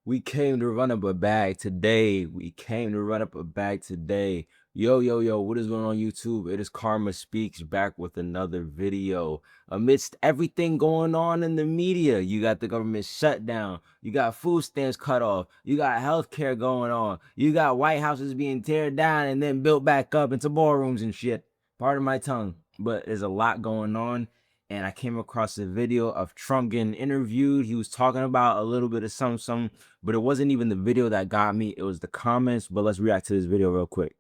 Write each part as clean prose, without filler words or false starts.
We came to run up a bag today. We came to run up a bag today. Yo, yo, yo, what is going on YouTube? It is Karma Speaks back with another video. Amidst everything going on in the media, you got the government shutdown, you got food stamps cut off, you got healthcare going on, you got White Houses being teared down and then built back up into ballrooms and shit. Pardon my tongue, but there's a lot going on. And I came across a video of Trump getting interviewed. He was talking about a little bit of something, but it wasn't even the video that got me. It was the comments. But let's react to this video real quick.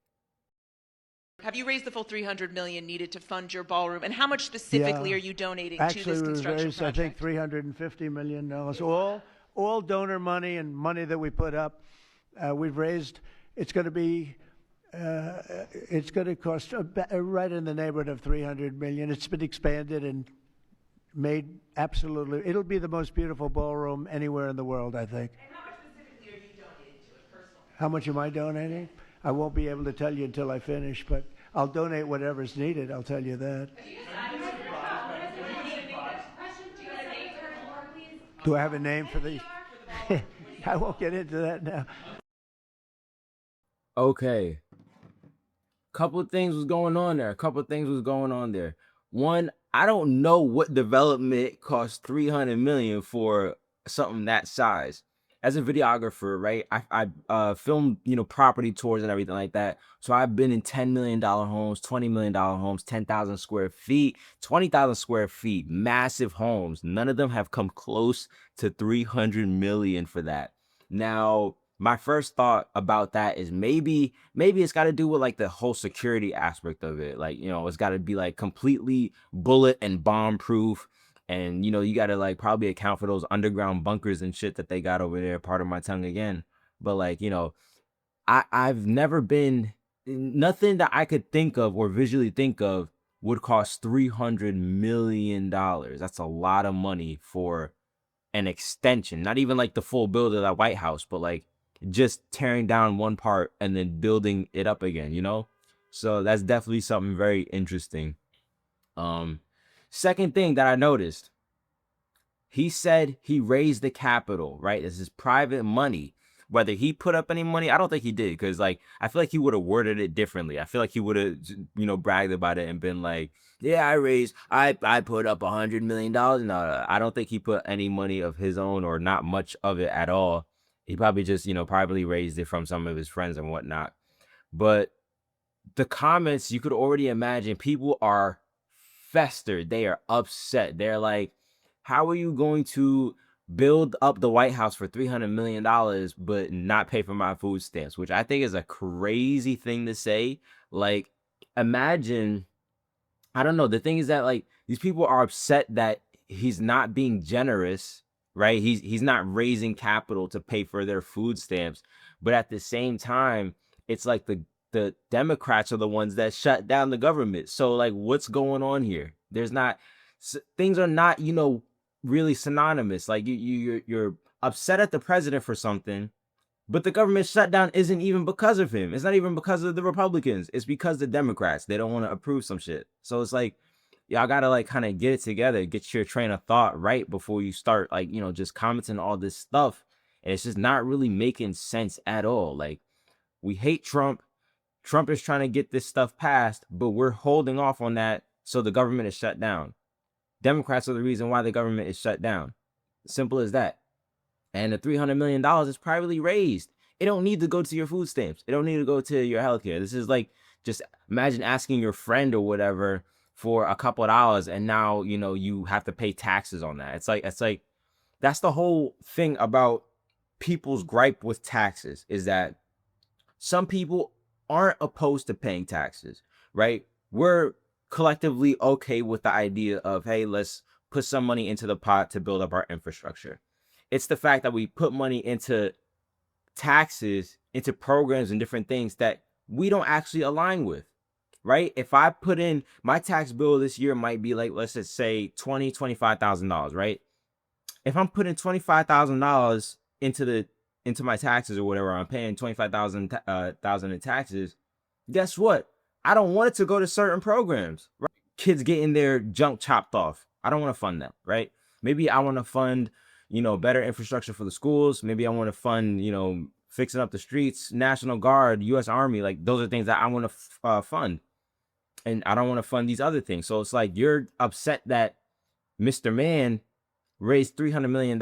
Have you raised the full $300 million needed to fund your ballroom? And how much specifically are you donating to this construction raised, project? I think, $350 million. All donor money and money that we put up. We've raised. It's going to be. It's going to cost right in the neighborhood of $300 million. It's been expanded and made absolutely. It'll be the most beautiful ballroom anywhere in the world, I think. And how much specifically are you donating to it personally? How much am I donating? I won't be able to tell you until I finish, but I'll donate whatever's needed. I'll tell you that. Do I have a name for the? I won't get into that now. Okay. Couple of things was going on there. One, I don't know what development costs $300 million for something that size. As a videographer, right? I filmed, property tours and everything like that. So I've been in $10 million homes, $20 million homes, 10,000 square feet, 20,000 square feet, massive homes. None of them have come close to 300 million for that. Now, my first thought about that is maybe it's got to do with like the whole security aspect of it. Like, it's got to be like completely bullet and bomb proof. And you got to like probably account for those underground bunkers and shit that they got over there. Pardon my tongue again. But like, I've never been, nothing that I could think of or visually think of would cost $300 million. That's a lot of money for an extension, not even like the full build of that White House, but like just tearing down one part and then building it up again. So that's definitely something very interesting. Second thing that I noticed, he said he raised the capital, right? This is private money. Whether he put up any money, I don't think he did, because like I feel like he would have worded it differently. I feel like he would have bragged about it and been like, yeah, I put up $100 million. No, I don't think he put any money of his own, or not much of it at all. He probably just probably raised it from some of his friends and whatnot. But the comments, you could already imagine, people are festered. They are upset. They're like, how are you going to build up the White House for $300 million but not pay for my food stamps? Which I think is a crazy thing to say. Like, imagine, I don't know. The thing is that like these people are upset that he's not being generous, right? He's not raising capital to pay for their food stamps. But at the same time, it's like the Democrats are the ones that shut down the government. So like, what's going on here? There's not, things are not, really synonymous. Like you're upset at the president for something, but the government shutdown isn't even because of him. It's not even because of the Republicans. It's because the Democrats, they don't want to approve some shit. So it's like, y'all gotta like kind of get it together, get your train of thought right before you start like, just commenting all this stuff. And it's just not really making sense at all. Like, we hate Trump. Trump is trying to get this stuff passed, but we're holding off on that. So the government is shut down. Democrats are the reason why the government is shut down. Simple as that. And the $300 million is privately raised. It don't need to go to your food stamps. It don't need to go to your healthcare. This is like, just imagine asking your friend or whatever for a couple of dollars, and now you have to pay taxes on that. It's like that's the whole thing about people's gripe with taxes, is that some people aren't opposed to paying taxes, right? We're collectively okay with the idea of, hey, let's put some money into the pot to build up our infrastructure. It's the fact that we put money into taxes, into programs and different things that we don't actually align with, right? If I put in, my tax bill this year might be like, let's just say $25,000, right? If I'm putting $25,000 into my taxes or whatever, I'm paying 25,000 in taxes. Guess what? I don't want it to go to certain programs, right? Kids getting their junk chopped off. I don't want to fund that, right? Maybe I want to fund better infrastructure for the schools. Maybe I want to fund, fixing up the streets, National Guard, U.S. Army. Like those are things that I want to fund, and I don't want to fund these other things. So it's like you're upset that Mr. Man raised $300 million,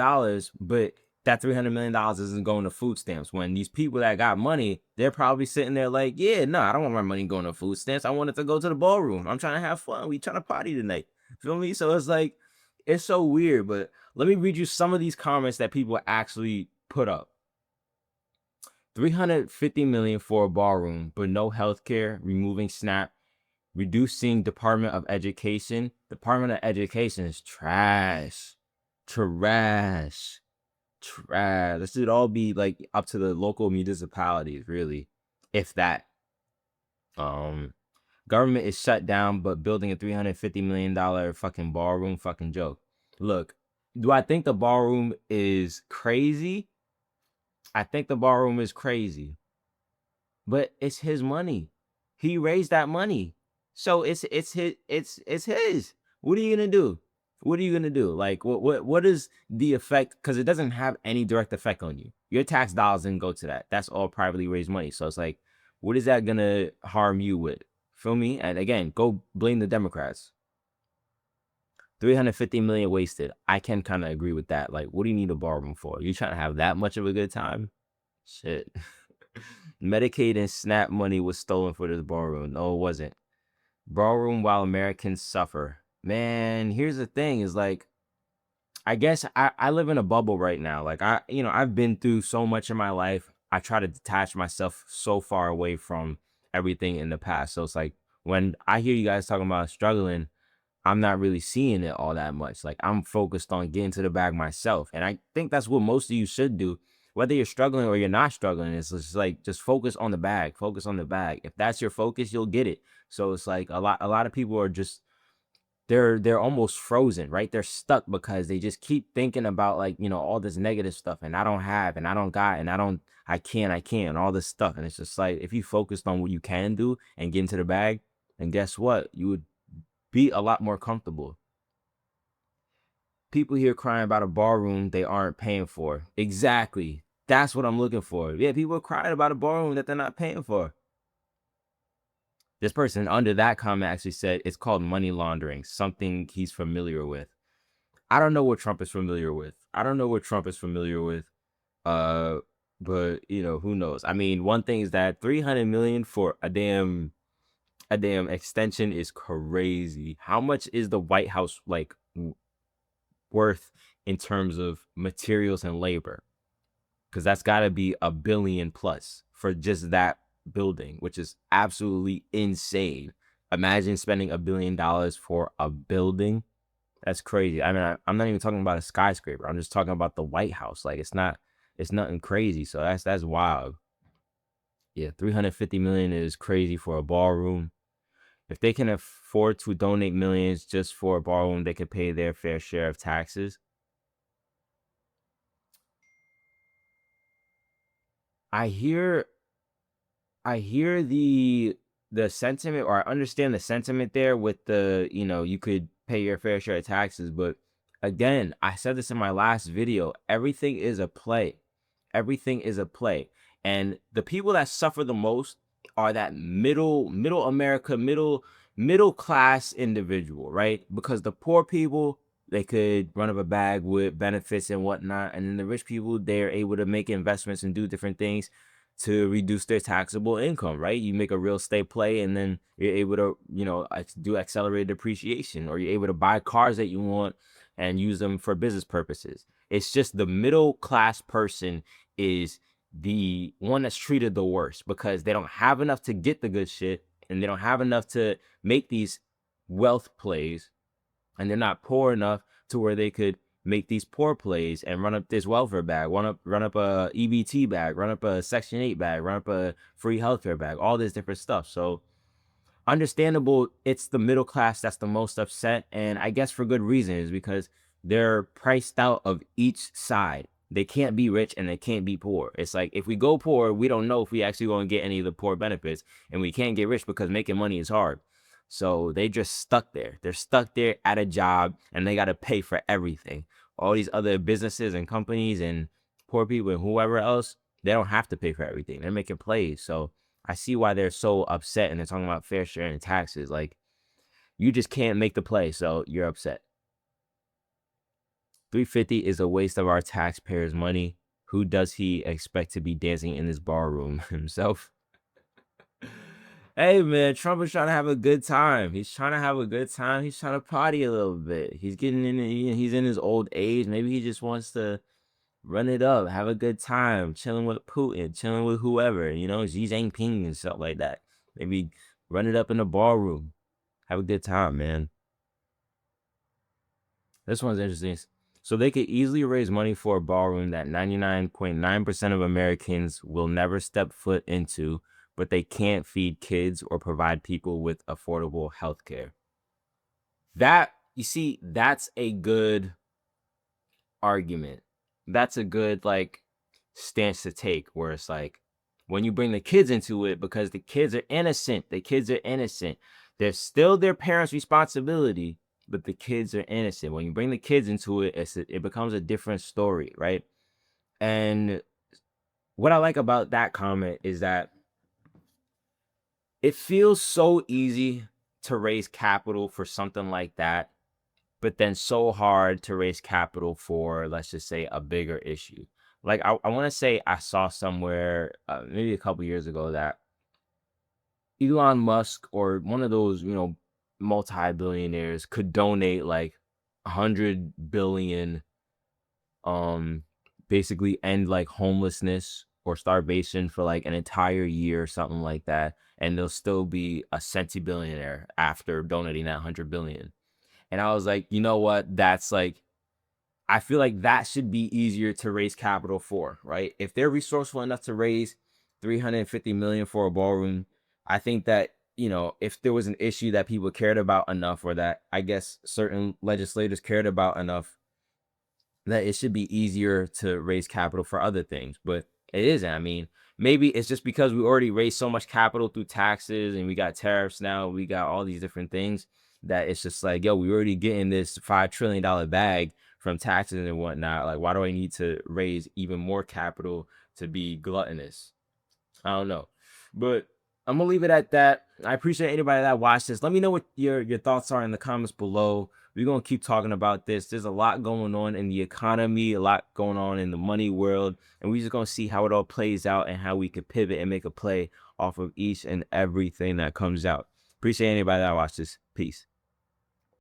but that $300 million isn't going to food stamps. When these people that got money, they're probably sitting there like, yeah, no, I don't want my money going to food stamps. I want it to go to the ballroom. I'm trying to have fun. We trying to party tonight. Feel me? So it's like, it's so weird. But let me read you some of these comments that people actually put up. 350 million for a ballroom, but no healthcare, removing SNAP, reducing Department of Education. Department of Education is trash. Trash. This should all be like up to the local municipalities, really, if that. Government is shut down, but building a $350 million fucking ballroom, fucking joke. Look, do I think the ballroom is crazy? I think the ballroom is crazy, but it's his money. He raised that money, so it's his. What are you gonna do? What are you gonna do? Like, what is the effect? Because it doesn't have any direct effect on you. Your tax dollars didn't go to that. That's all privately raised money. So it's like, what is that gonna harm you with? Feel me? And again, go blame the Democrats. 350 million wasted. I can kind of agree with that. Like, what do you need a ballroom for? You trying to have that much of a good time? Shit. Medicaid and SNAP money was stolen for this ballroom. No, it wasn't. Ballroom while Americans suffer. Man, here's the thing is like, I guess I live in a bubble right now. Like I've been through so much in my life. I try to detach myself so far away from everything in the past. So it's like when I hear you guys talking about struggling, I'm not really seeing it all that much. Like I'm focused on getting to the bag myself. And I think that's what most of you should do. Whether you're struggling or you're not struggling, it's just like just focus on the bag. Focus on the bag. If that's your focus, you'll get it. So it's like a lot of people are just they're almost frozen, right? They're stuck because they just keep thinking about like, all this negative stuff and I don't have and I don't got and I can't all this stuff. And it's just like if you focused on what you can do and get into the bag, and guess what? You would be a lot more comfortable. People here crying about a ballroom they aren't paying for. Exactly. That's what I'm looking for. Yeah, people are crying about a ballroom that they're not paying for. This person under that comment actually said it's called money laundering, something he's familiar with. I don't know what Trump is familiar with. Uh, but who knows? I mean, one thing is that 300 million for a damn extension is crazy. How much is the White House like worth in terms of materials and labor? Because that's got to be $1 billion plus for just that building, which is absolutely insane. Imagine spending $1 billion for a building. That's crazy. I mean, I'm not even talking about a skyscraper. I'm just talking about the White House. Like it's nothing crazy. So that's wild. Yeah, 350 million is crazy for a ballroom. If they can afford to donate millions just for a ballroom, they could pay their fair share of taxes. I hear the sentiment, or I understand the sentiment there with the, you could pay your fair share of taxes, but again, I said this in my last video, everything is a play. Everything is a play. And the people that suffer the most are that middle America, middle class individual, right? Because the poor people, they could run up a bag with benefits and whatnot. And then the rich people, they're able to make investments and do different things to reduce their taxable income, right? You make a real estate play and then you're able to, do accelerated depreciation, or you're able to buy cars that you want and use them for business purposes. It's just the middle class person is the one that's treated the worst because they don't have enough to get the good shit and they don't have enough to make these wealth plays, and they're not poor enough to where they could make these poor plays and run up this welfare bag, run up a EBT bag, run up a Section 8 bag, run up a free healthcare bag, all this different stuff. So understandable, it's the middle class that's the most upset, and I guess for good reason, is because they're priced out of each side. They can't be rich and they can't be poor. It's like if we go poor, we don't know if we actually going to get any of the poor benefits, and we can't get rich because making money is hard. So they just stuck there. They're stuck there at a job and they got to pay for everything. all these other businesses and companies and poor people and whoever else, they don't have to pay for everything. They're making plays. So I see why they're so upset and they're talking about fair share and taxes. Like, you just can't make the play, so you're upset. 350 is a waste of our taxpayers' money. Who does he expect to be dancing in this ballroom? Himself? Hey man, Trump is trying to have a good time. He's trying to have a good time. He's trying to party a little bit. He's getting in. He's in his old age. Maybe he just wants to run it up, have a good time, chilling with Putin, chilling with whoever, Xi Jinping and stuff like that. Maybe run it up in the ballroom, have a good time, man. This one's interesting. So they could easily raise money for a ballroom that 99.9% of Americans will never step foot into, but they can't feed kids or provide people with affordable health care. You see, that's a good argument. That's a good stance to take, where it's like, when you bring the kids into it, because the kids are innocent. They're still their parents' responsibility, but the kids are innocent. When you bring the kids into it, it becomes a different story, right? And what I like about that comment is that it feels so easy to raise capital for something like that, but then so hard to raise capital for, let's just say, a bigger issue. Like, I want to say I saw somewhere, maybe a couple years ago, that Elon Musk or one of those, multi-billionaires could donate like 100 billion, basically end like homelessness or starvation for like an entire year or something like that, and they'll still be a centibillionaire after donating that 100 billion. And I was like, you know what? That's like, I feel like that should be easier to raise capital for, right? If they're resourceful enough to raise 350 million for a ballroom, I think that, if there was an issue that people cared about enough, or that I guess certain legislators cared about enough, that it should be easier to raise capital for other things. But it isn't. I mean, maybe it's just because we already raised so much capital through taxes, and we got tariffs now, we got all these different things, that it's just like, yo, we already getting this $5 trillion bag from taxes and whatnot. Like, why do I need to raise even more capital to be gluttonous? I don't know. But I'm gonna leave it at that. I appreciate anybody that watched this. Let me know what your thoughts are in the comments below. We're gonna keep talking about this. There's a lot going on in the economy, a lot going on in the money world, and we're just gonna see how it all plays out and how we could pivot and make a play off of each and everything that comes out. Appreciate anybody that watched this. Peace.